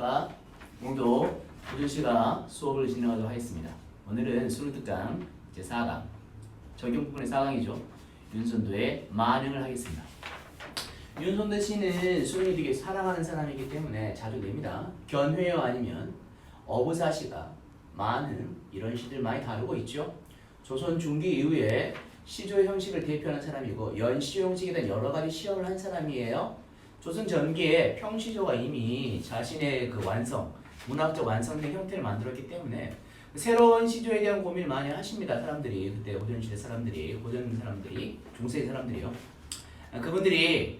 안녕하십니까. 오늘도 고준씨가 수업을 진행하도록 하겠습니다. 오늘은 수능특강 제4강 적용 부분의 4강이죠. 윤선도의 만행을 하겠습니다. 윤선도 씨는 수능이 되게 사랑하는 사람이기 때문에 자주 냅니다. 견회어 아니면 어부사시가 만행 이런 시들 많이 다루고 있죠. 조선 중기 이후에 시조 형식을 대표하는 사람이고 연시조 형식에 대한 여러 가지 시험을 한 사람이에요. 조선 전기에 평시조가 이미 자신의 그 완성, 문학적 완성된 형태를 만들었기 때문에 새로운 시조에 대한 고민을 많이 하십니다. 사람들이 그때 고전시대 사람들이, 고전 사람들이, 중세의 사람들이요. 그분들이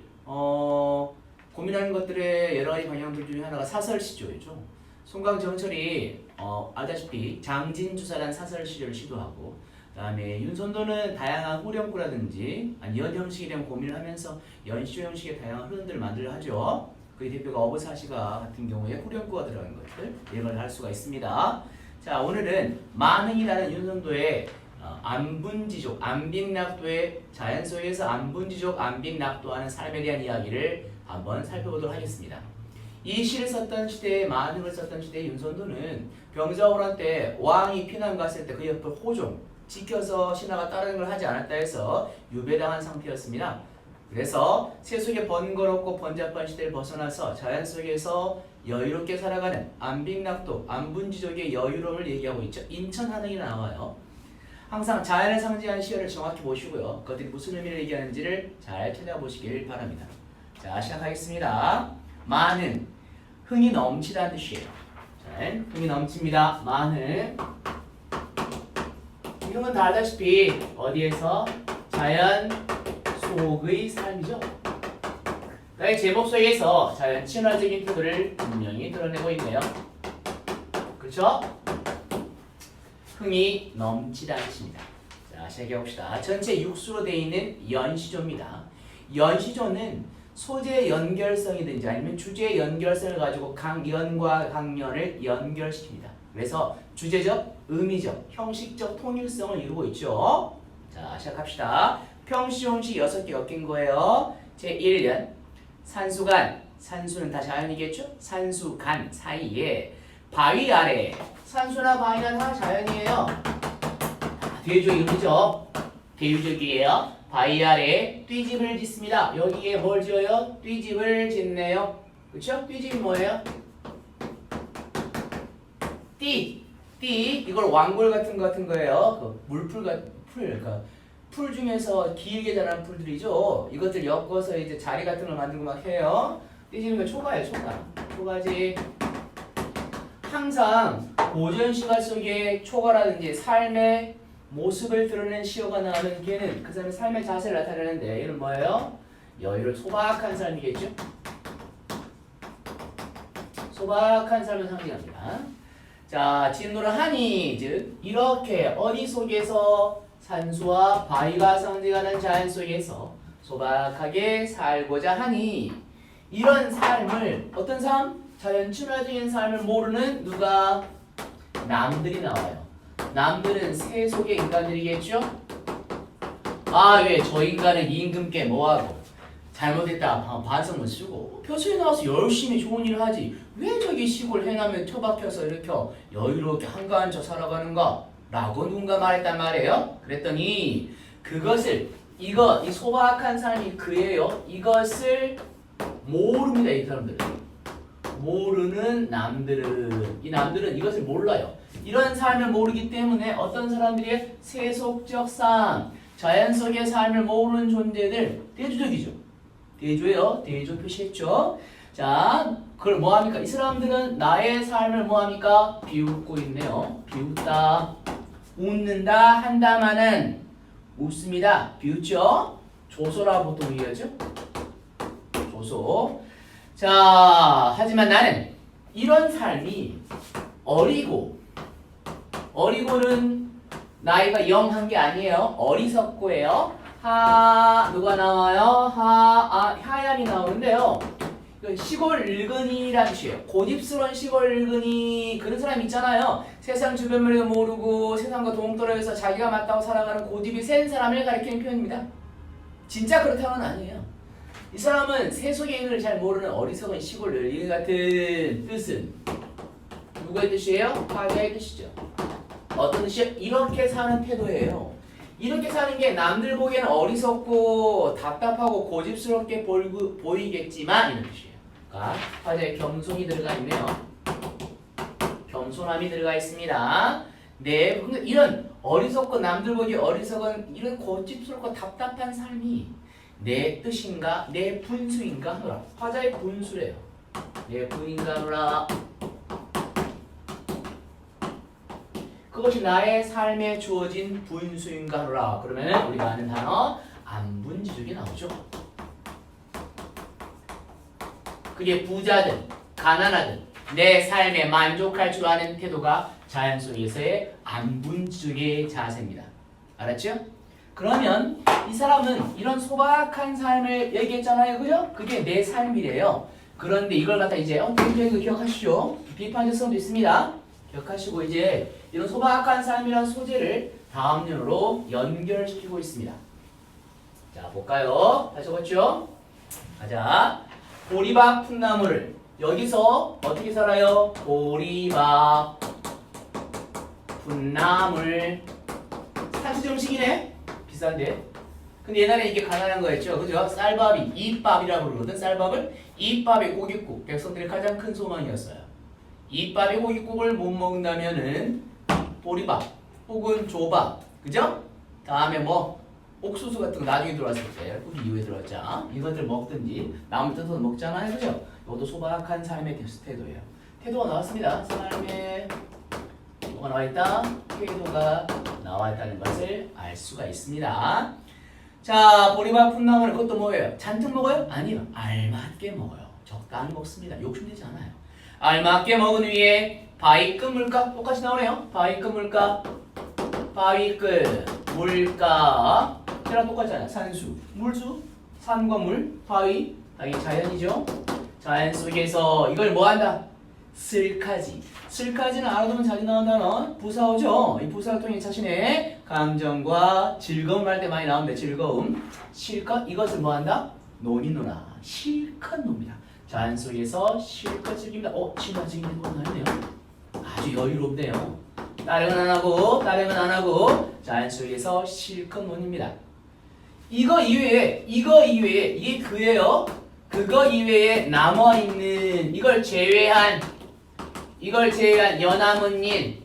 고민하는 것들의 여러 가지 방향들 중에 하나가 사설시조이죠. 송강정철이 알다시피 장진주사라는 사설시조를 시도하고, 그다음에 윤선도는 다양한 후렴구라든지 연 형식에 대한 고민을 하면서 연시조 형식의 다양한 흐름들을 만들려 하죠. 그 대표가 어부사시가 같은 경우에 후렴구가 들어간 것들 예를 할 수가 있습니다. 자, 오늘은 만행이라는 윤선도의 안분지족, 안빅낙도의 자연 속에서 안분지족, 안빅낙도하는 삶에 대한 이야기를 한번 살펴보도록 하겠습니다. 이 시를 썼던 시대에 만행을 썼던 시대의 윤선도는 병자호란 때 왕이 피난 갔을 때 그 옆을 호종 지켜서 신하가 다른 걸 하지 않았다 해서 유배당한 상태였습니다. 그래서 세속의 번거롭고 번잡한 시대를 벗어나서 자연 속에서 여유롭게 살아가는 안빅낙도, 안분지족의 여유로움을 얘기하고 있죠. 인천한흥이 나와요. 항상 자연을 상징하는 시어를 정확히 보시고요. 그것들이 무슨 의미를 얘기하는지를 잘 찾아보시길 바랍니다. 자, 시작하겠습니다. 만흥, 흥이 넘치다는 뜻이에요. 자, 흥이 넘칩니다. 만흥. 이름은 다 알다시피 어디에서? 자연 속의 삶이죠. 그다음에 제목 속에서 자연 친화적인 태도를 분명히 드러내고 있네요. 그렇죠? 흥이 넘치다는 뜻입니다. 자, 시작해봅시다. 전체 육수로 되어 있는 연시조입니다. 연시조는 소재 연결성이든지 아니면 주제 연결성을 가지고 강연과 강연을 연결시킵니다. 그래서 주제적, 의미적, 형식적 통일성을 이루고 있죠. 자, 시작합시다. 평시 형식 6개 엮인 거예요. 제1년 산수간, 산수는 다 자연이겠죠? 산수간 사이에 바위 아래, 산수나 바위나 다 자연이에요. 대유적 의미죠. 대유적이에요. 바위 아래 띠집을 짓습니다. 여기에 뭘 지어요? 띠집을 짓네요. 그쵸? 띠집이 뭐예요? 띠 이걸 왕골 같은 거예요. 그 물풀 같은 풀 중에서 길게 자라는 풀들이죠. 이것들 엮어서 이제 자리 같은 걸 만들고 막 해요. 띠집이니까 초가예요, 초가지. 항상 고전 시가 속에 초가라든지 삶의 모습을 드러낸 시어가 나오면 걔는 그 사람의 삶의 자세를 나타내는데 얘는 뭐예요? 여유를 소박한 삶이겠죠. 소박한 삶을 상징합니다. 자, 진노를 하니 즉 이렇게 어디 속에서 산수와 바위가 상징하는 자연 속에서 소박하게 살고자 하니 이런 삶을 어떤 삶? 자연 친화적인 삶을 모르는 누가? 남들이 나와요. 남들은 세속의 인간들이겠죠? 아, 왜 저 인간은 임금께 뭐하고 잘못했다 반성문 쓰고 표수에 나와서 열심히 좋은 일을 하지 왜 저기 시골 해남에 처박혀서 이렇게 여유롭게 한가한 척 살아가는가? 라고 누군가 말했단 말이에요. 그랬더니 그것을 이 소박한 사람이 그예요. 이것을 모릅니다. 이 사람들은. 모르는 남들은, 이 남들은 이것을 몰라요. 이런 삶을 모르기 때문에 어떤 사람들이 세속적 삶, 자연 속의 삶을 모르는 존재들 대조적이죠. 대조예요. 대조 표시했죠. 자, 그걸 뭐합니까? 이 사람들은 나의 삶을 뭐합니까? 비웃고 있네요. 비웃다. 웃는다. 한다마는 웃습니다. 비웃죠? 조소라 보통 얘기하죠? 조소. 자, 하지만 나는 이런 삶이 어리고는 나이가 0한 게 아니에요. 어리석고예요. 누가 나와요? 하얌이 나오는데요. 시골 늙은이라는 뜻이에요. 고집스러운 시골 늙은이 그런 사람 있잖아요. 세상 주변물도 모르고 세상과 동떨어져서 자기가 맞다고 살아가는 고집이 센 사람을 가리키는 표현입니다. 진짜 그렇다고는 아니에요. 이 사람은 세속의 행위를 잘 모르는 어리석은 시골 늙은이 같은 뜻은 누구의 뜻이에요? 화자의 뜻이죠. 어떤 뜻이요? 이렇게 사는 태도예요. 이렇게 사는 게 남들 보기에는 어리석고 답답하고 고집스럽게 보이겠지만 이런 뜻이에요. 그러니까 화자에 겸손이 들어가 있네요. 겸손함이 들어가 있습니다. 네, 근데 이런 어리석고 남들 보기 어리석은 이런 고집스럽고 답답한 삶이 내 뜻인가 내 분수인가 하노라. 화자의 분수래요. 내 분인가 하노라. 그것이 나의 삶에 주어진 분수인가 하노라. 그러면 우리가 아는 단어 안분지족이 나오죠. 그게 부자든 가난하든 내 삶에 만족할 줄 아는 태도가 자연 속에서의 안분지족의 자세입니다. 알았죠? 그러면 이 사람은 이런 소박한 삶을 얘기했잖아요. 그죠? 그게 내 삶이래요. 그런데 이걸 갖다 이제 굉장히 기억하시죠? 비판적 성도 있습니다. 기억하시고 이제 이런 소박한 삶이라는 소재를 다음 년으로 연결시키고 있습니다. 자, 볼까요? 다시 보죠. 가자. 보리밥 풋나무를 여기서 어떻게 살아요? 보리밥 풋나물 산수정식이네? 비싼데? 근데 옛날에 이게 가난한 거였죠. 그죠? 쌀밥이 이밥이라고 부르거든. 쌀밥을 이밥의 고깃국 백성들의 가장 큰 소망이었어요. 이밥의 고깃국을 못 먹는다면은 보리밥 혹은 조밥 그죠? 다음에 뭐 옥수수 같은 거 나중에 들어왔을 때 후기 이후에 들어왔자 이것들 먹든지 나무 뜯어서 먹잖아요. 그죠? 이것도 소박한 삶의 태도예요. 태도가 나왔습니다. 삶의 뭐가 나와있다? 태도가 나와있다는 것을 알 수가 있습니다. 자, 보리밥 풋나물 그것도 뭐예요? 잔뜩 먹어요? 아니요. 알맞게 먹어요. 적당히 먹습니다. 욕심내지 않아요. 알맞게 먹은 위에 바위끝 물가 똑같이 나오네요. 바위끝 물가 바위끝 물가 걔랑 똑같잖아요. 산수, 물수, 산과 물, 바위 당연히 자연이죠. 자연 속에서 이걸 뭐한다? 슬카지. 슬카지는 알아두면 자주 나온 단어 부사어죠. 이 부사를 통해 자신의 감정과 즐거움을 할 때 많이 나오는데 즐거움 실컷 이것을 뭐한다? 논이노라 실컷 놉니다. 자연 속에서 실컷 즐깁니다. 친화 즐기는 건 아니네요. 아주 여유롭네요. 따릉은 안 하고 따릉은 안 하고 자연 속에서 실컷 논입니다. 이거 이외에 이게 그예요. 그거 이외에 남아있는 이걸 제외한 여남은 일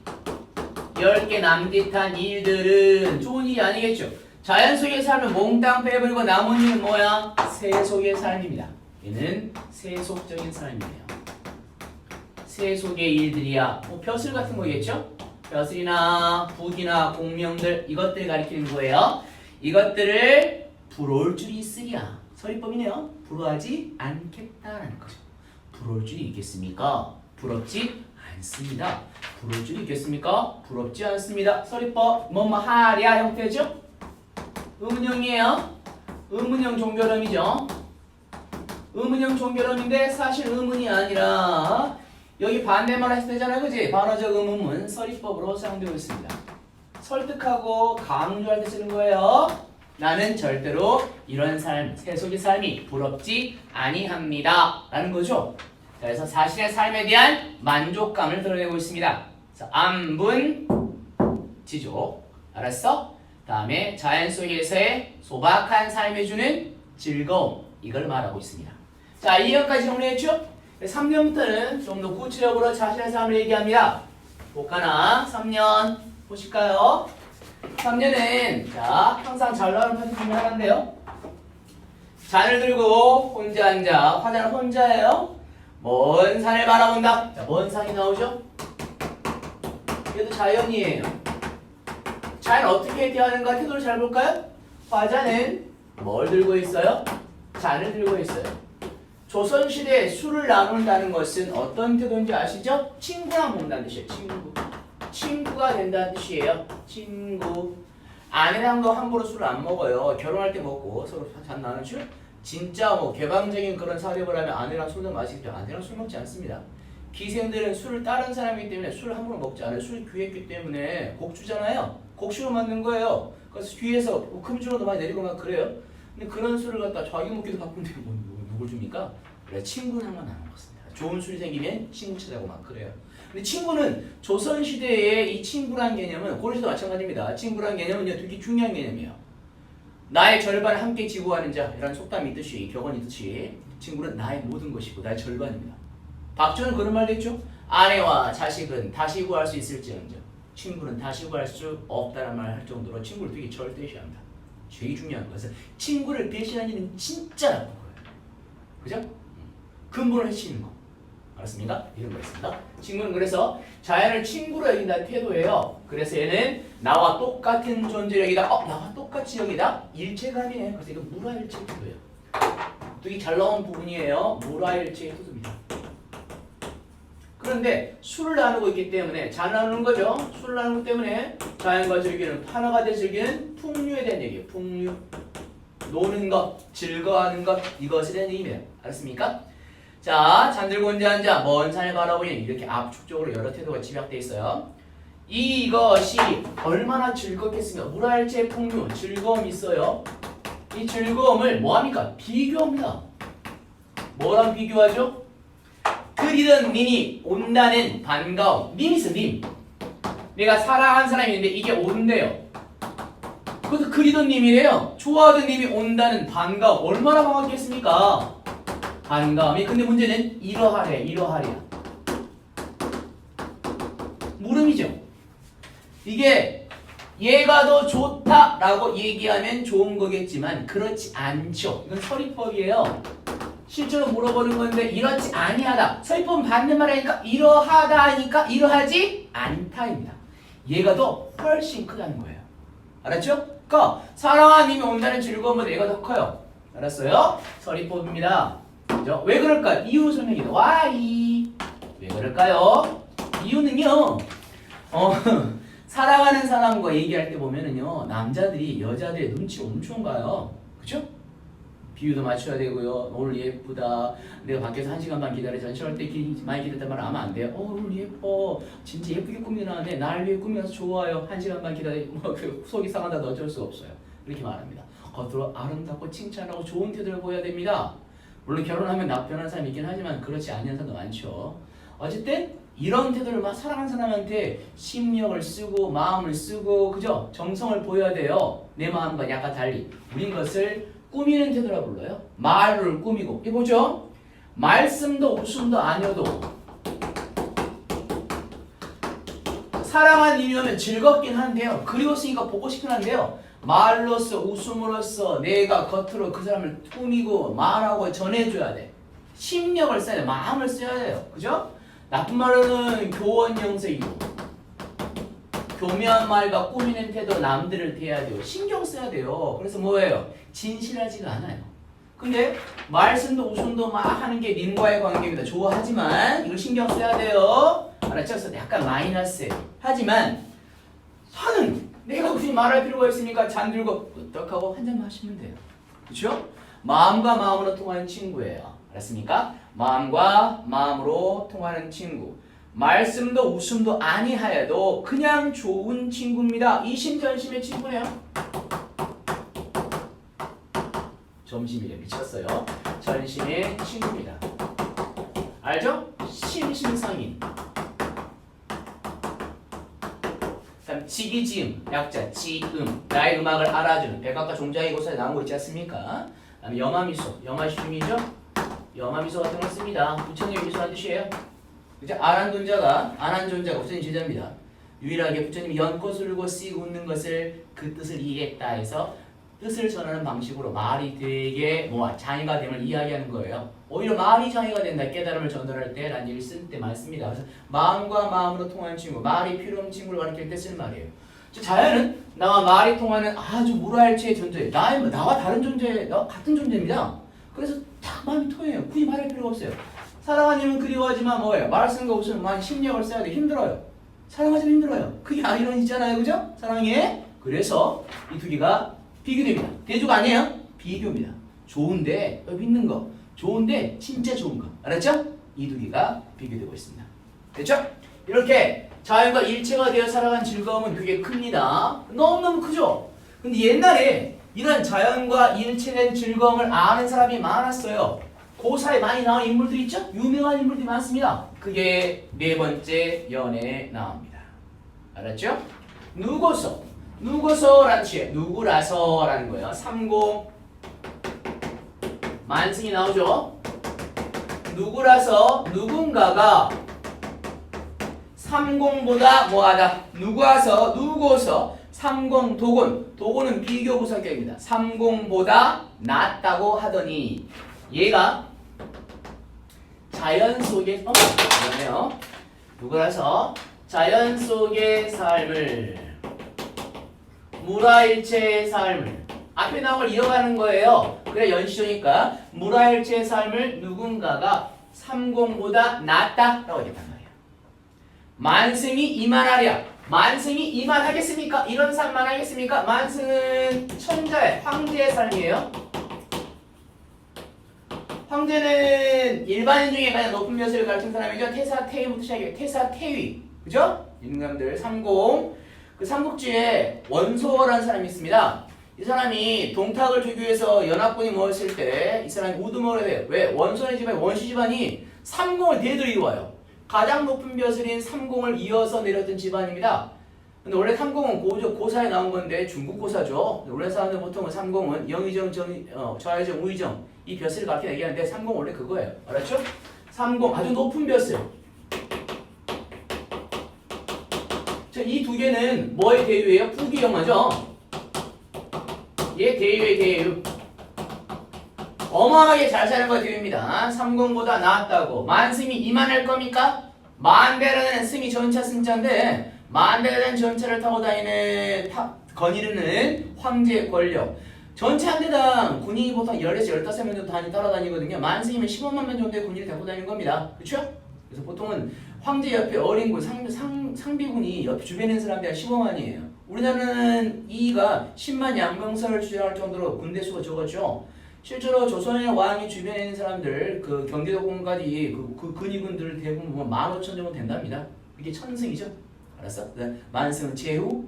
10개 남짓한 일들은 좋은 일이 아니겠죠. 자연 속의 삶은 몽땅 빼버리고 남은 일은 뭐야? 세속의 삶입니다. 얘는 세속적인 삶이에요. 세속의 일들이야. 뭐 벼슬 같은 거겠죠? 벼슬이나 북이나 공명들 이것들 가리키는 거예요. 이것들을 부러울 줄이 있으랴. 서리법이네요. 부러워하지 않겠다라는 거죠. 부러울 줄이 있겠습니까? 부럽지 않습니다. 부러울 줄이 있겠습니까? 부럽지 않습니다. 서리법 뭐뭐 하랴 형태죠? 의문형이에요. 의문형 종결음이죠. 의문형 종결음인데 사실 의문이 아니라 여기 반대말 했을 때잖아요. 그지? 반어적 의문문 서리법으로 사용되고 있습니다. 설득하고 강조할 때 쓰는 거예요. 나는 절대로 이런 삶, 세속의 삶이 부럽지 아니합니다. 라는 거죠. 그래서 자신의 삶에 대한 만족감을 드러내고 있습니다. 안분지족. 알았어? 다음에 자연 속에서의 소박한 삶에 주는 즐거움. 이걸 말하고 있습니다. 자, 2년까지 정리했죠? 3년부터는 좀 더 구체적으로 자신의 삶을 얘기합니다. 볼까나? 3년 보실까요? 3년은 자 항상 잘 나오는 파트 중에 하나인데요. 잔을 들고 혼자 앉아. 화자는 혼자예요. 먼 산을 바라본다. 자, 먼 산이 나오죠? 얘도 자연이에요. 자연 어떻게 대하는가 태도를 잘 볼까요? 화자는 뭘 들고 있어요? 잔을 들고 있어요. 조선시대에 술을 나눈다는 것은 어떤 태도인지 아시죠? 친구랑 먹는다는 뜻이에요. 친구가 된다는 뜻이에요. 친구. 아내랑도 함부로 술을 안 먹어요. 결혼할 때 먹고 서로 잔 나누죠? 진짜 뭐 개방적인 그런 사업을 하면 아내랑 술도 마시겠죠. 아내랑 술 먹지 않습니다. 기생들은 술을 다른 사람이기 때문에 술을 함부로 먹지 않아요. 술이 귀했기 때문에 곡주잖아요. 곡주로 만든 거예요. 그래서 귀에서 금주로도 많이 내리고 막 그래요. 근데 그런 수를 갖다 자기 먹기도 바쁜데 누굴 줍니까? 그래 친구랑만 나눈 것입니다. 좋은 술이 생기면 친구 찾아고 막 그래요. 근데 친구는 조선시대의 이 친구란 개념은 고려시대도 마찬가지입니다. 친구란 개념은 되게 중요한 개념이에요. 나의 절반을 함께 지고 가는 자 이런 속담이 있듯이 격언이 있듯이 친구는 나의 모든 것이고 나의 절반입니다. 박쥐는 그런 말도 했죠. 아내와 자식은 다시 구할 수 있을지언정 친구는 다시 구할 수 없다는 말 할 정도로 친구를 되게 절대시합니다. 되게 중요한 것은 친구를 배신하는 일은 진짜 나쁜 거예요. 그죠? 근본을 해치는 거. 알았습니까? 이런 거 있습니다. 친구는 그래서 자연을 친구로 여긴다는 태도예요. 그래서 얘는 나와 똑같은 존재를 여기다 나와 똑같이 여기다 일체감이네. 그래서 이거 물화일체 태도예요. 되게 잘 나온 부분이에요. 물화일체 태도입니다. 그런데 술을 나누고 있기 때문에 잘 나누는 거죠. 술을 나누기 때문에 자연과 즐기는 하나가 돼 즐기는 풍류에 대한 얘기예요. 풍류. 노는 것, 즐거워하는 것 이것에 대한 얘기입니다. 알았습니까? 자, 잠들고 혼자 앉아 먼 산을 바라보니 이렇게 압축적으로 여러 태도가 집약되어 있어요. 이것이 얼마나 즐겁겠습니까? 물화일체 풍류, 즐거움이 있어요. 이 즐거움을 뭐합니까? 비교합니다. 뭐랑 비교하죠? 그리던 님이 온다는 반가움. 님이 있어, 님. 내가 사랑하는 사람이 있는데 이게 온대요. 그래서 그리던 님이래요. 좋아하던 님이 온다는 반가움. 얼마나 반갑겠습니까? 반가움이. 근데 문제는 이러하래, 이러하랴. 물음이죠. 이게 얘가 더 좋다라고 얘기하면 좋은 거겠지만 그렇지 않죠. 이건 서리법이에요. 실제로 물어보는 건데 이렇지 아니하다. 서리법은 받는 말이니까 이러하다 하니까 이러하지 않다입니다. 얘가 더 훨씬 크다는 거예요. 알았죠? 그러니까 사랑하는 님이 온다는 즐거움보다 얘가 더 커요. 알았어요? 서리법입니다. 그죠? 왜 그럴까? 이유 설명이다. Why? 왜 그럴까요? 이유는요. 사랑하는 사람과 얘기할 때 보면은요. 남자들이 여자들의 눈치 엄청 봐요. 그죠? 비유도 맞춰야 되고요. 오늘 예쁘다. 내가 밖에서 1시간 반 기다리자. 절대 많이 기다렸단 말 하면 안 돼요. 오늘 예뻐. 진짜 예쁘게 꾸미나는데 날 위해 꾸며서 좋아요. 1시간 반 그 속이 상한다도 어쩔 수 없어요. 이렇게 말합니다. 겉으로 아름답고 칭찬하고 좋은 태도를 보여야 됩니다. 물론 결혼하면 변하는 사람이 있긴 하지만 그렇지 않은 사람도 많죠. 어쨌든 이런 태도를 막 사랑하는 사람한테 심력을 쓰고 마음을 쓰고 그죠? 정성을 보여야 돼요. 내 마음과 약간 달리. 우린 것을 꾸미는 태도라 불러요. 말을 꾸미고. 이 보죠? 말씀도 웃음도 아니어도 사랑한 일이면 즐겁긴 한데요. 그리웠으니까 보고 싶긴 한데요. 말로써 웃음으로써 내가 겉으로 그 사람을 꾸미고 말하고 전해줘야 돼. 심력을 써야 돼. 마음을 써야 돼요. 그죠? 나쁜 말은 교원 형색이고 교묘한 말과 꾸미는 태도 남들을 대해야 돼요. 신경 써야 돼요. 그래서 뭐예요? 진실하지가 않아요. 근데 말씀도 웃음도 막 하는 게 님과의 관계입니다. 좋아하지만 이걸 신경 써야 돼요. 알았죠? 그래서 약간 마이너스예요. 하지만 선은 내가 굳이 말할 필요가 있으니까 잠들고 끄떡하고 한잔 마시면 돼요. 그렇죠? 마음과 마음으로 통하는 친구예요. 알았습니까? 마음과 마음으로 통하는 친구. 말씀도 웃음도 아니하여도 그냥 좋은 친구입니다. 이심전심의 친구네요. 점심이래 미쳤어요. 전심의 친구입니다. 알죠? 심심성인. 다음 지기지음 약자 지음 나의 음악을 알아주는 백악과 종자의 고사에 나온 거 있지 않습니까? 다음에 염화미소 염화시중이죠. 염화미소 같은 걸 씁니다. 부처님의 미소란 뜻이에요. 그죠? 안한 존자가 부처님 제자입니다. 유일하게 부처님이 연꽃을 울고 씩 웃는 것을 그 뜻을 이해했다 해서 뜻을 전하는 방식으로 말이 되게 장애가 됨을 이야기하는 거예요. 오히려 말이 장애가 된다. 깨달음을 전달할 때 라는 얘기를 쓸 때 많습니다. 그래서 마음과 마음으로 통하는 친구, 말이 필요 없는 친구를 가리킬 때 쓰는 말이에요. 자연은 나와 말이 통하는 아주 물화일체의 존재, 나와 다른 존재, 나와 같은 존재입니다. 그래서 딱 마음이 통해요. 굳이 말할 필요가 없어요. 사랑하님은 그리워하지만 뭐예요? 말을 쓰는 거 없으면 많이 심력을 써야 돼. 힘들어요. 사랑하지만 힘들어요. 그게 아이러니잖아요. 그죠? 사랑해. 그래서 이 두 개가 비교됩니다. 대조가 아니에요. 비교입니다. 좋은데 믿는 거. 좋은데 진짜 좋은 거. 알았죠? 이 두 개가 비교되고 있습니다. 됐죠? 이렇게 자연과 일체가 되어 살아간 즐거움은 그게 큽니다. 너무너무 크죠? 근데 옛날에 이런 자연과 일체된 즐거움을 아는 사람이 많았어요. 고사에 많이 나온 인물들 있죠? 유명한 인물들이 많습니다. 그게 네 번째 연애에 나옵니다. 알았죠? 누구서라는 취해. 누구라서라는 거예요. 30 만승이 나오죠? 누구라서 누군가가 30보다 뭐하다. 누구서 30 도군은 비교부사격입니다. 30보다 낫다고 하더니 얘가 자연 속에 그러네요. 누구라서 자연 속의 삶을 물화일체의 삶을 앞에 나온 걸 이어가는 거예요. 그래 연시조니까 물화일체의 삶을 누군가가 30보다 낫다라고 하겠단 말이야. 만승이 이만하랴. 만승이 이만하겠습니까? 이런 삶만 하겠습니까? 만승은 천자의 황제의 삶이에요. 황제는 일반인 중에 가장 높은 벼슬을 가르친 사람이죠. 태사태위부터 시작해요. 태사태위. 그죠? 임금들 30. 그 삼국지에 원소라는 사람이 있습니다. 이 사람이 동탁을 주기 위해서 연합군이 모였을 때 이 사람이 우두머리를 해요. 왜? 원소의 집안이 원시 집안이 30을 대대로 이어와요. 가장 높은 벼슬인 30을 이어서 내렸던 집안입니다. 근데 원래 30은 고사에 나온 건데 중국 고사죠. 원래 사람들 보통은 30은 영의정, 좌의정, 우의정 이 벼슬을 그렇게 얘기하는데 30 원래 그거예요. 알았죠? 30 아주 높은 벼슬. 이 두 개는 뭐의 대유예요? 부귀영화죠. 얘 대유의 대유. 어마어마하게 잘 사는 거 대유입니다. 30보다 나았다고. 만승이 이만할 겁니까? 만대라는 승이 전차 승자인데 만대라는 전차를 타고 다니는 거니르는 황제의 권력. 전체 한 대당 군인이 보통 14에서 15명 정도 따라다니거든요. 만승이면 15만 명 정도의 군인을 데리고 다니는 겁니다. 그렇죠? 그래서 보통은 황제 옆에 어린 군, 상비군이 옆 주변에 있는 사람들이 한 15만이에요. 우리나라는 이가 10만 양병설을 주장할 정도로 군대 수가 적었죠. 실제로 조선의 왕이 주변에 있는 사람들, 그 경기도공까지 그 근위군들 대부분 보면 15,000 정도 된답니다. 이게 천승이죠. 알았어? 만승은 제후,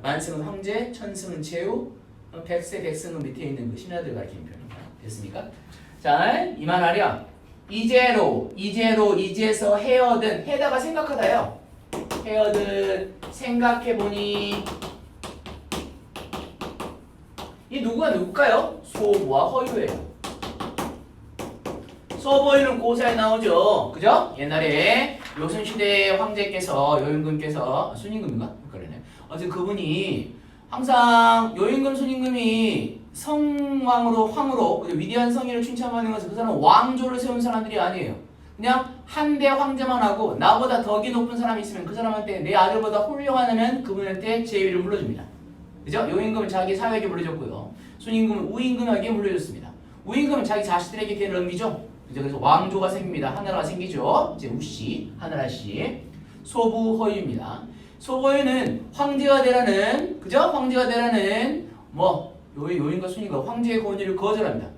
만승은 황제, 천승은 제후, 백승은 밑에 있는 그 신하들 가리키는 표현입니다. 됐습니까? 자, 이만하렴. 이제서 헤어든 해다가 생각하다요. 헤어든 생각해보니 이 누구가 누굴까요? 소부와 허유예요. 소부허유는 고사에 나오죠. 그죠? 옛날에 요순시대 황제께서 요임금께서 순임금인가? 그러네. 어쨌든 그분이 항상 요임금 순임금이 성왕으로 황으로 위대한 성의를 칭찬하는 것은 그 사람은 왕조를 세운 사람들이 아니에요. 그냥 한대 황제만 하고 나보다 덕이 높은 사람이 있으면 그 사람한테 내 아들보다 훌륭하다면 그분한테 제위를 물려줍니다. 그죠? 요임금은 자기 사회에게 물려줬고요. 순임금은 우임금에게 물려줬습니다. 우임금은 자기 자식들에게 걔를 넘기죠. 그죠? 그래서 왕조가 생깁니다. 하나라가 생기죠. 이제 우씨, 하나라씨. 소부허유입니다. 소부허유는 황제가 되라는, 그죠? 황제가 되라는 요임과 순임과 황제의 권위를 거절합니다.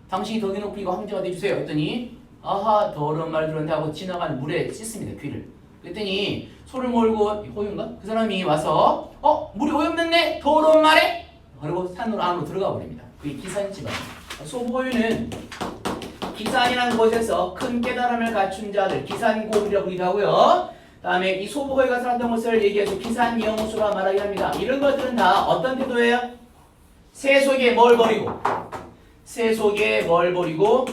당신이 덕이 높으니까 황제가 돼주세요. 했더니 아하 더러운 말 들었는데 하고 지나간 물에 씻습니다. 귀를. 그랬더니 소를 몰고 호유인가? 그 사람이 와서 물이 오염됐네? 더러운 말에? 그리고 산으로 안으로 들어가 버립니다. 그게 기산집안입니다. 소부호유는 기산이라는 곳에서 큰 깨달음을 갖춘 자들 기산고이라고 부르기도 하고요. 다음에 이 소부호유가 살았던 것을 얘기해서 기산영수라 말하게 합니다. 이런 것들은 다 어떤 태도예요? 새 속에 뭘 버리고? 새 속에 뭘 버리고?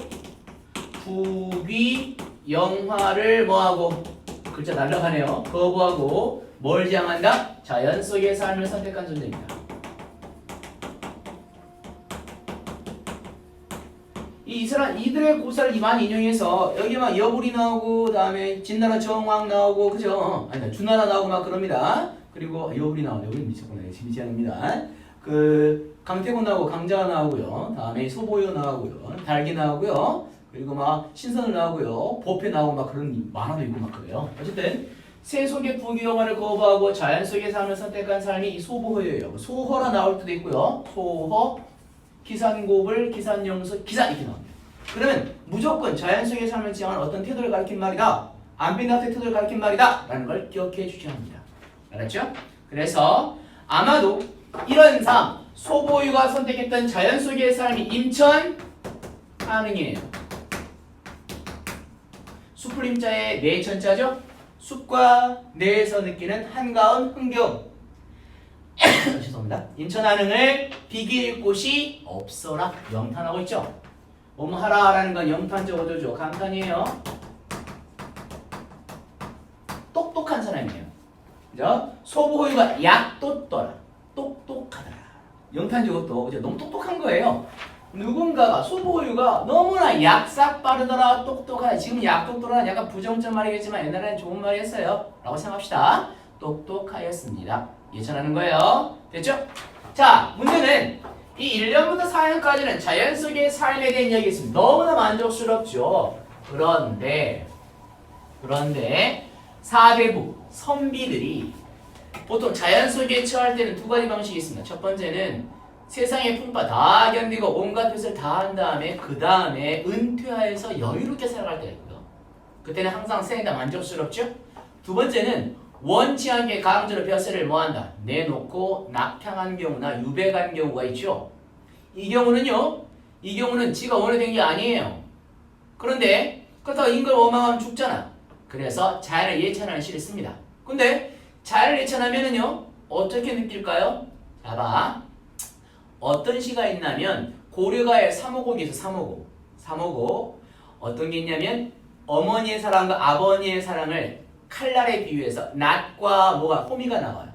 부귀 영화를 뭐하고? 글자 날라가네요. 거부하고 뭘 지향한다? 자연 속의 삶을 선택한 존재입니다. 이들의 고사를 많이 인용해서 여기 막 여불이 나오고 다음에 진나라 정왕 나오고 그죠? 아니 주나라 나오고 막 그럽니다. 그리고 여불이 나오네. 여불이 미쳤구나. 재밌지 않습니다. 그 강태공 나오고 강자가 나오고요. 다음에 소보유 나오고요. 달기 나오고요. 그리고 막 신선을 나오고요. 보패 나오고 막 그런 만화도 있고 막 그래요. 어쨌든 새 속의 부귀영화를 거부하고 자연 속의 삶을 선택한 삶이 이 소보허예요. 소허라 나올 때도 있고요. 소허, 기산고불, 기산영수, 기산 이렇게 나옵니다. 그러면 무조건 자연 속의 삶을 지향하는 어떤 태도를 가리킨 말이다. 안빈다트의 태도를 가리킨 말이다. 라는 걸 기억해 주셔야 합니다. 알았죠? 그래서 아마도 이런 삶, 소보유가 선택했던 자연 속의 삶이 임천 한응이에요. 숲을 임자에 내천자죠. 숲과 내에서 느끼는 한가운 흥겨움. 죄송합니다. 임천 한응을 비길 곳이 없어라 영탄하고 있죠. 하라라는 건 영탄적 어조죠. 감탄이에요. 똑똑한 사람이에요. 그죠? 소보유가 약똑더라. 똑똑하더라. 영탄적 어조. 그죠? 너무 똑똑한 거예요. 누군가가 소보유가 너무나 약삭 빠르더라. 똑똑하다. 지금 약똑더라는 약간 부정적 말이겠지만 옛날에는 좋은 말이었어요. 라고 생각합시다. 똑똑하였습니다. 예찬하는 거예요. 됐죠? 자, 문제는 이 1년부터 4년까지는 자연 속의 삶에 대한 이야기였습니다. 너무나 만족스럽죠. 그런데 4대부 선비들이 보통 자연 속에 처할 때는 두 가지 방식이 있습니다. 첫 번째는 세상의 풍파 다 견디고 온갖 뜻을 다 한 다음에 그 다음에 은퇴하여서 여유롭게 살아갈 때가 있고요. 그때는 항상 셋 다 만족스럽죠. 두 번째는 원치 않게 강제로 벼슬을 뭐한다? 내놓고 낙향한 경우나 유배간 경우가 있죠. 이 경우는 지가 원해된 게 아니에요. 그런데 그렇다고 인걸 원망하면 죽잖아. 그래서 자연을 예찬하는 시를 씁니다. 근데 자연을 예찬하면은요 어떻게 느낄까요? 자 봐. 어떤 시가 있냐면 고려가의 삼오곡이 있어. 삼오곡 어떤 게 있냐면 어머니의 사랑과 아버지의 사랑을 칼날에 비유해서 낫과 뭐가 호미가 나와요.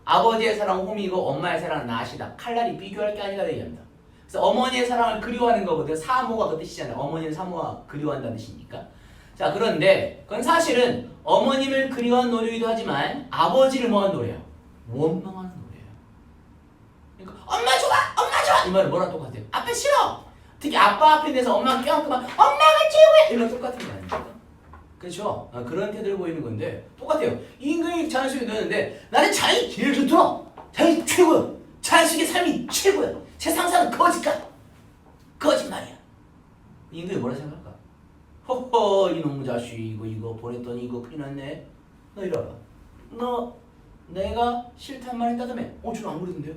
아버지의 사랑은 호미고 엄마의 사랑은 낫이다. 칼날이 비교할 게 아니라 얘기합니다. 그래서 어머니의 사랑을 그리워하는 거거든요. 사모가 그 뜻이잖아요. 어머니는 사모가 그리워한다는 뜻이니까. 자, 그런데 그건 사실은 어머님을 그리워하는 노래이기도 하지만 아버지를 뭐하는 노래예요? 원망하는 노래예요. 그러니까 엄마 좋아 이 말은 뭐랑 똑같아요? 아빠 싫어. 특히 아빠 앞에 대해서 엄마가 껴안고 막 엄마가 최고야 이런 똑같은 거 아닙니까? 그렇죠? 그런 태도를 보이는 건데 똑같아요. 인간이 자연 속에 넣는데 나는 자연이 제일 좋더라. 자연이 최고야. 자연 속의 삶이 최고야. 세상 사는 거짓말이야. 인간이 뭐라 생각할까? 허허 이놈의 자식 이거 보냈더니 이거 큰일 났네. 너 이리 와봐. 너 내가 싫단 말 했다다며. 저는 안 그러던데요.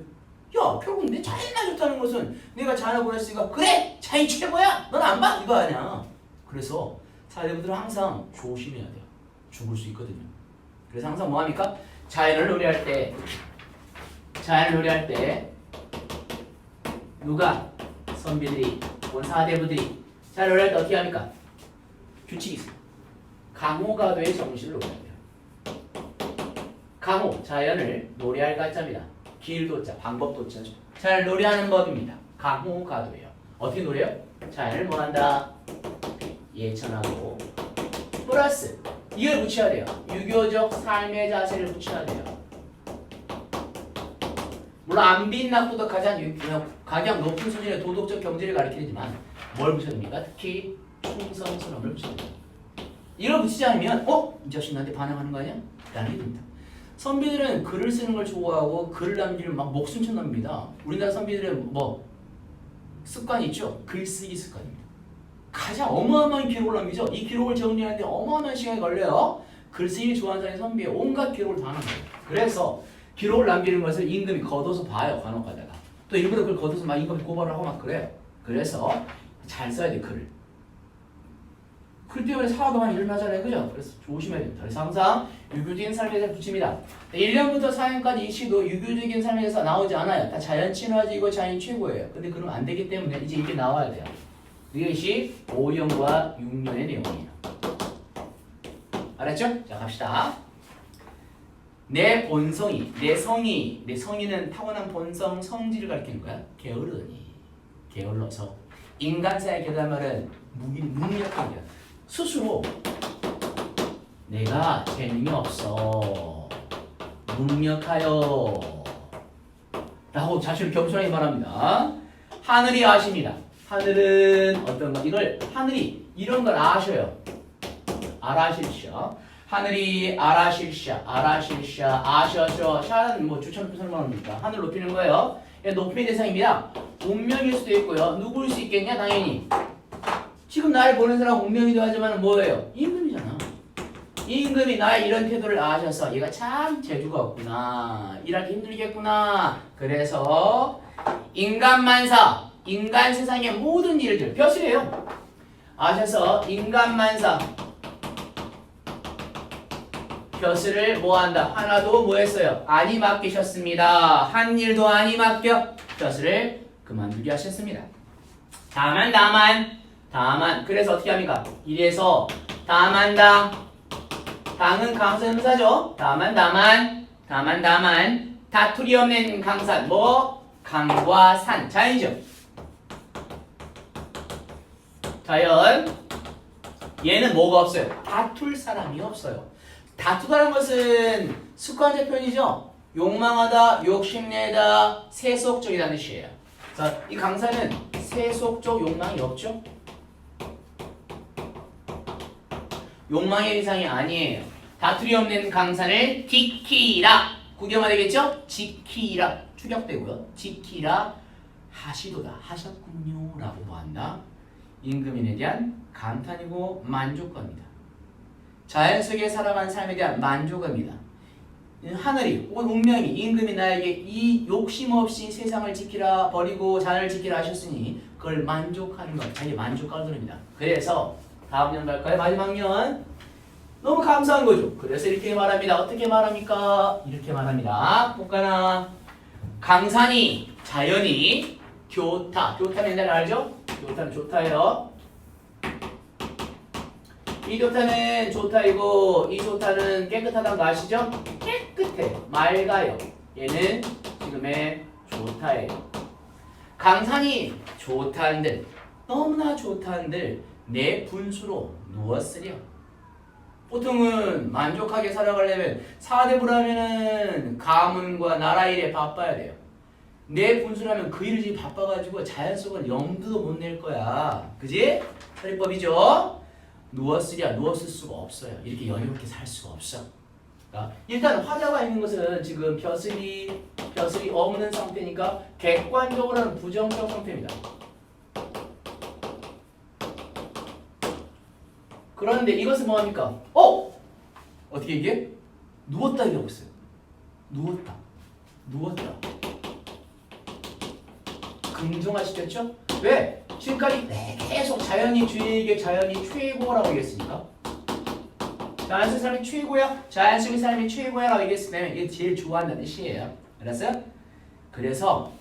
야 결국 내 자연이 좋다는 것은 내가 자연을 보냈으니까 그래 자연이 최고야. 넌 안 봐? 이거 아니야. 그래서 사대부들은 항상 조심해야 돼요. 죽을 수 있거든요. 그래서 항상 뭐합니까? 자연을 노래할 때 누가? 선비들이, 사대부들이 자연을 노래할 때 어떻게 합니까? 규칙이 있어요. 강호가도의 정신을 노래해야 돼요. 강호, 자연을 노래할 가짜입니다. 길도자, 방법도자죠. 자연을 노래하는 법입니다. 강호가도예요. 어떻게 노래요? 자연을 뭐한다? 예천하고 플러스 이걸 붙여야 돼요. 유교적 삶의 자세를 붙여야 돼요. 물론 안빈낙도도 가장 높은 수준의 도덕적 경제를 가리키지만 뭘 붙여야 됩니까? 특히 충성스러움을 붙여야 돼요. 이걸 붙이지 않으면 이 자식 나한테 반항하는 거 아니야? 라는 게 됩니다. 선비들은 글을 쓰는 걸 좋아하고 글을 남기면 막 목숨처럼 납니다. 우리나라 선비들은 습관이 있죠? 글쓰기 습관입니다. 가장 어마어마한 기록을 남기죠. 이 기록을 정리하는데 어마어마한 시간이 걸려요. 글쓰기 좋아하는 사람이 선비에 온갖 기록을 다 하는 거예요. 그래서 기록을 남기는 것을 임금이 걷어서 봐요. 간혹가다가. 또 일부러 그걸 걷어서 막 임금이 고발을 하고 막 그래요. 그래서 잘 써야 돼 글을. 글 때문에 사고도 많이 일어나잖아요. 그죠? 그래서 조심해야 됩니다. 그래서 항상 유교적인 삶에 대해서 붙입니다. 1년부터 4년까지 이 시도 유교적인 삶에 대해서 나오지 않아요. 다 자연 친화적이고 자연이 최고예요. 근데 그러면 안 되기 때문에 이제 이게 나와야 돼요. 이것이 5년과 6년의 내용이에요. 알았죠? 자 갑시다. 내 본성이, 내 성의는 타고난 본성, 성질을 가리키는 거야. 게을러서 인간사의 계단말은 무능력한 거야. 스스로 내가 재능이 없어, 무능력하여 라고 자신을 겸손하게 말합니다. 하늘이 아십니다. 하늘은 어떤가? 이걸 하늘이 이런 걸 아셔요. 알아실셔. 하늘이 알아실셔. 아셔. 샤는 주천높이 설명합니까? 하늘 높이는 거예요. 높임의 대상입니다. 운명일 수도 있고요. 누구일 수 있겠냐? 당연히 지금 나를 보는 사람 운명이기도 하지만 뭐예요? 임금이잖아. 임금이 나의 이런 태도를 아셔서 얘가 참 재주가 없구나. 일하기 힘들겠구나. 그래서 인간만사, 인간 세상의 모든 일들, 벼슬이에요. 아셔서 인간만사, 벼슬을 뭐한다? 하나도 뭐했어요? 아니 맡기셨습니다. 한 일도 아니 맡겨 벼슬을 그만두게 하셨습니다. 다만 그래서 어떻게 합니까? 이래서 당은 강선사죠. 다만 다투리 없는 강산 뭐? 강과 산 자연이죠. 자연 얘는 뭐가 없어요? 다툴 사람이 없어요. 다투다는 것은 습관적 표현이죠. 욕망하다, 욕심내다, 세속적이라는 뜻이에요. 자, 이 강산은 세속적 욕망이 없죠? 욕망의 대상이 아니에요. 다투리 없는 강산을 지키라. 구경화 되겠죠? 지키라. 추격되고요. 지키라 하시도다. 하셨군요. 라고 뭐한다? 임금인에 대한 감탄이고 만족감이다. 자연 속에 살아간 삶에 대한 만족감이다. 하늘이 혹은 운명이 임금이 나에게 이 욕심 없이 세상을 지키라 버리고 자연을 지키라 하셨으니 그걸 만족하는 것, 자기 만족감을 드립니다. 그래서 다음 년 갈까요? 마지막 년 너무 감사한 거죠. 그래서 이렇게 말합니다. 어떻게 말합니까? 이렇게 말합니다. 볼까나 강산이 자연이 좋다. 좋다는 옛날에 알죠? 좋다는 좋다예요. 이 좋다는 좋다이고 이 좋다는 깨끗하다는 거 아시죠? 깨끗해. 맑아요. 얘는 지금의 좋다예요. 강산이 좋다한들 너무나 좋다한들 내 분수로 누웠으려. 보통은 만족하게 살아가려면 사대부라면은 가문과 나라 일에 바빠야 돼요. 내 분수라면 그 일을 지금 바빠가지고 자연 속은 염두도 못 낼 거야. 그지? 사리법이죠? 누웠으랴 누웠을 수가 없어요. 이렇게 여유롭게 살 수가 없어. 그러니까 일단 화자가 있는 것은 지금 벼슬이 없는 상태니까 객관적으로는 부정적 상태입니다. 그런데 이것은 뭐합니까? 어떻게 이게? 누웠다 이라고 했어요. 누웠다. 긍정화시켰죠? 왜? 지금까지 계속 자연이 주인에게 자연이 최고라고 얘기했으니까. 자연 속의 삶이 최고야? 자연 속의 삶이 최고야 라고 얘기했으면 이게 제일 좋아한다는 뜻이에요. 알았어요? 그래서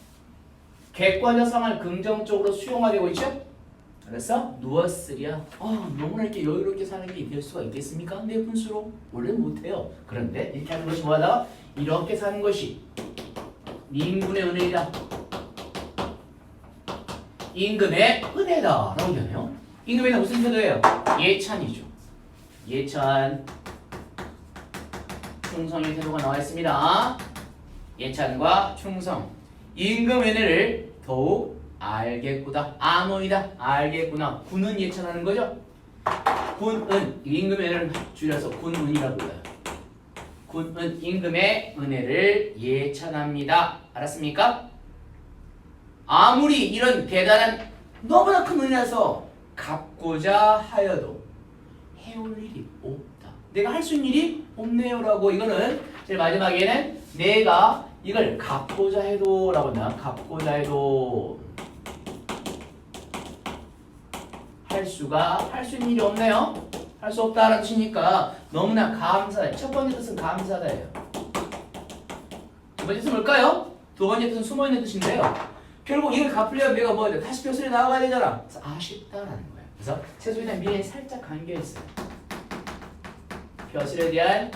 객관적 상황을 긍정적으로 수용화되고 있죠? 알았어? 누웠으랴. 너무나 이렇게 여유롭게 사는 게 될 수가 있겠습니까? 내 분수로? 원래는 못해요. 그런데 이렇게 하는 것이 뭐하다? 이렇게 사는 것이 임금의 은혜이다. 임금의 은혜다 라고 얘기하네요. 임금에는 무슨 태도예요? 예찬이죠. 예찬 충성의 태도가 나와 있습니다. 예찬과 충성 임금 은혜를 더욱 알겠구나. 아노이다. 알겠구나. 군은 예찬하는 거죠. 군은 임금의 은혜를 줄여서 군은이라고 불러요. 군은 임금의 은혜를 예찬합니다. 알았습니까? 아무리 이런 대단한 너무나 큰 은혜라서 갚고자 하여도 해올 일이 없다. 내가 할 수 있는 일이 없네요 라고 이거는 제일 마지막에는 내가 이걸 갚고자 해도 라고 한다. 갚고자 해도 할 수 있는 일이 없네요. 할 수 없다라는 뜻이니까 너무나 감사해. 첫 번째 뜻은 감사다예요. 두 번째 뜻은 뭘까요? 두 번째 뜻은 숨어있는 뜻인데요. 결국 이걸 갚으려면 내가 뭐 해야 돼? 다시 벼슬에 나가야 되잖아. 그래서 아쉽다라는 거예요. 그래서 세속에 대한 미래에 살짝 감겨있어요. 벼슬에 대한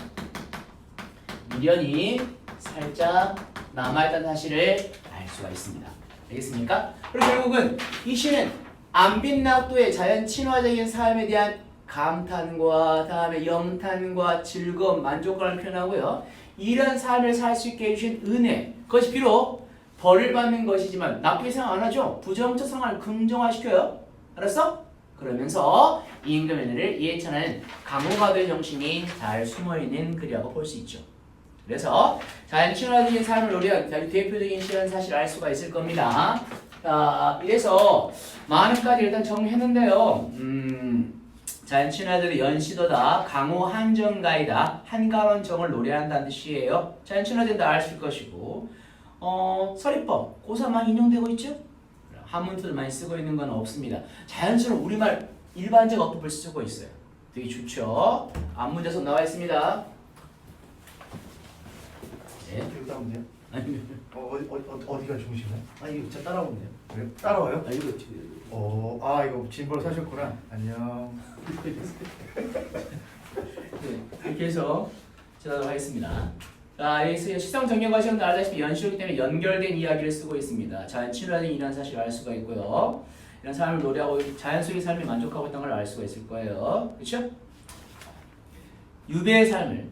미련이 살짝 남아있다는 사실을 알 수가 있습니다. 알겠습니까? 그리고 결국은 이 시는 안빈낙도의 자연 친화적인 삶에 대한 감탄과 다음에 영탄과 즐거움, 만족감을 표현하고요. 이런 삶을 살 수 있게 해주신 은혜, 그것이 비록 벌을 받는 것이지만 나쁘게 생각 안 하죠. 부정적 상황을 긍정화시켜요. 알았어? 그러면서 임금의 은혜를 예찬하는 강호가도의 정신이 잘 숨어있는 글이라고 볼 수 있죠. 그래서 자연 친화적인 삶을 노래한 대표적인 시라는 사실을 알 수가 있을 겁니다. 이래서 많은 가지 일단 정리했는데요. 자연 친화들의 연시도다. 강호 한정가이다. 한가로운 정을 노래한다는 뜻이에요. 자연 친화된다 아실 것이고 서리법 고3만 인용되고 있죠? 한문틀 많이 쓰고 있는 건 없습니다. 자연스러운 우리말 일반적 어법을 쓰고 있어요. 되게 좋죠? 앞문제선 나와 있습니다. 네. 이거 따면 돼요? 아니, 어디가 중심이야? 이거 저 따라오면 돼요. 그래? 따라와요? 이거 이거 진보로 사셨구나. 안녕. 네, 이렇게 해서 제가 하겠습니다. 자, 여기서 시성 정경 과정은 알다시피 연시이기 때문에 연결된 이야기를 쓰고 있습니다. 자연 친화된 이라는 사실을 알 수가 있고요. 이런 삶을 노래하고 자연 속의 삶에 만족하고 있다는 걸 알 수가 있을 거예요. 그렇죠? 유배의 삶을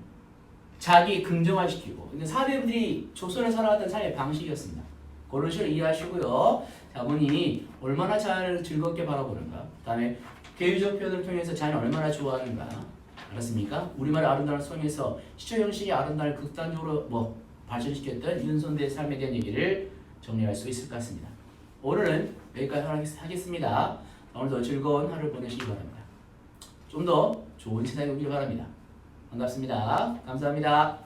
자기 긍정화시키고 근데 사대부들이 조선에 살아왔던 삶의 방식이었습니다. 그런 식으로 이해하시고요. 자본이 얼마나 자연을 즐겁게 바라보는가. 다음에 개유적 표현을 통해서 자연을 얼마나 좋아하는가. 알았습니까? 우리말의 아름다운 성에서 시조 형식의 아름다움을 극단적으로 발전시켰던 윤선대의 삶에 대한 얘기를 정리할 수 있을 것 같습니다. 오늘은 여기까지 하겠습니다. 오늘도 즐거운 하루 보내시기 바랍니다. 좀 더 좋은 세상이 오길 바랍니다. 반갑습니다. 감사합니다.